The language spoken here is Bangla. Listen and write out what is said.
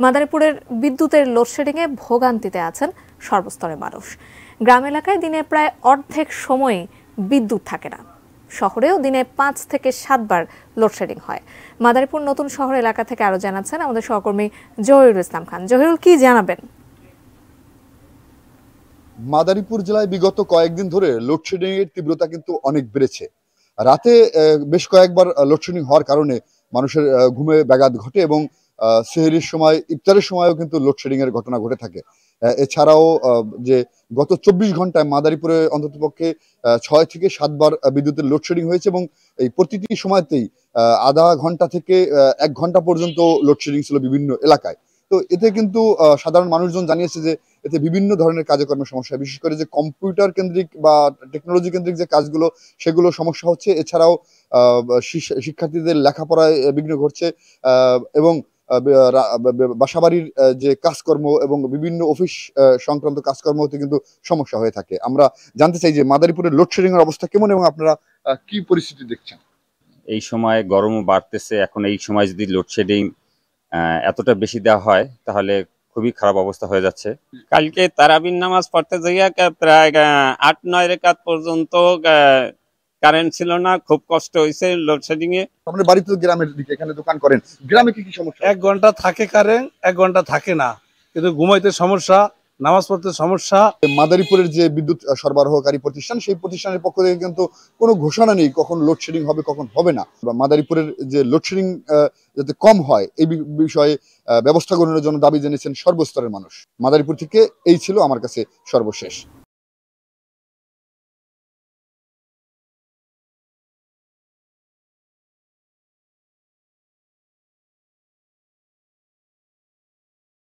মাদারীপুরের বিদ্যুতের লোডশেডিংয়ে ভোগান্তিতে আছেন সর্বস্তরের মানুষ। গ্রাম এলাকায় দিনে প্রায় অর্ধেক সময়ই বিদ্যুৎ থাকে না। শহরেও দিনে 5 থেকে 7 বার লোডশেডিং হয়। মাদারীপুর নতুন শহর এলাকা থেকে আরো জানাচ্ছেন আমাদের সহকর্মী জহিরুল ইসলাম খান। জহিরুল, কি জানাবেন? মাদারীপুর জেলায় বিগত কয়েকদিন ধরে লোডশেডিং এর তীব্রতা কিন্তু অনেক বেড়েছে। রাতে বেশ কয়েকবার লোডশেডিং হওয়ার কারণে মানুষের ঘুমে ব্যাঘাত ঘটে এবং সেহরির সময়, ইফতারের সময়ও কিন্তু লোডশেডিং এর ঘটনা ঘটে থাকে। এছাড়াও যে গত 24 ঘন্টায় মাদারীপুরে অন্ততপক্ষে 6 থেকে 7 বার বিদ্যুতের লোডশেডিং হয়েছে এবং এই প্রতিটি সময়তেই আধা ঘন্টা থেকে 1 ঘন্টা পর্যন্ত লোডশেডিং ছিল বিভিন্ন এলাকায়। তো এতে কিন্তু সাধারণ মানুষজন জানিয়েছে যে এতে বিভিন্ন ধরনের কাজকর্মের সমস্যা, বিশেষ করে যে কম্পিউটার কেন্দ্রিক বা টেকনোলজি কেন্দ্রিক যে কাজগুলো, সেগুলো সমস্যা হচ্ছে। এছাড়াও শিক্ষার্থীদের লেখাপড়ায় বিঘ্ন ঘটছে এবং বাসাবাড়ির যে কাজকর্ম এবং বিভিন্ন অফিস সংক্রান্ত কাজকর্ম হতে কিন্তু সমস্যা হয়ে থাকে। আমরা জানতে চাই যে মাদারীপুরের লোডশেডিং এর অবস্থা কেমন এবং আপনারা কি পরিস্থিতি দেখছেন? এই সময় গরমও বাড়তেছে, এখন এই সময় যদি লোডশেডিং এতটা বেশি দেওয়া হয় তাহলে খুবই খারাপ অবস্থা হয়ে যাচ্ছে। কালকে তারাবির নামাজ পড়তে যাইয়া প্রায় 8-9 রাকাত পর্যন্ত কারেন্ট ছিল না, খুব কষ্ট হয়েছে লোডশেডিং এ। আপনার বাড়ি তো গ্রামের দিকে, এখানে দোকান করেন, গ্রামে কি কি সমস্যা? 1 ঘন্টা থাকে কারেন্ট, 1 ঘন্টা থাকে না, কিন্তু ঘুমাইতে সমস্যা, নামাজ পড়তে সমস্যা। মাদারীপুরের যে বিদ্যুৎ সরবরাহকারী প্রতিষ্ঠান, সেই প্রতিষ্ঠানের পক্ষ থেকে কিন্তু কোনো ঘোষণা নেই কখন লোডশেডিং হবে কখন হবে না। মাদারীপুরের যে লোডশেডিং যাতে কম হয় এই বিষয়ে ব্যবস্থা গ্রহণের জন্য দাবি জানিয়েছেন সর্বস্তরের মানুষ। মাদারীপুর থেকে এই ছিল আমার কাছে সর্বশেষ।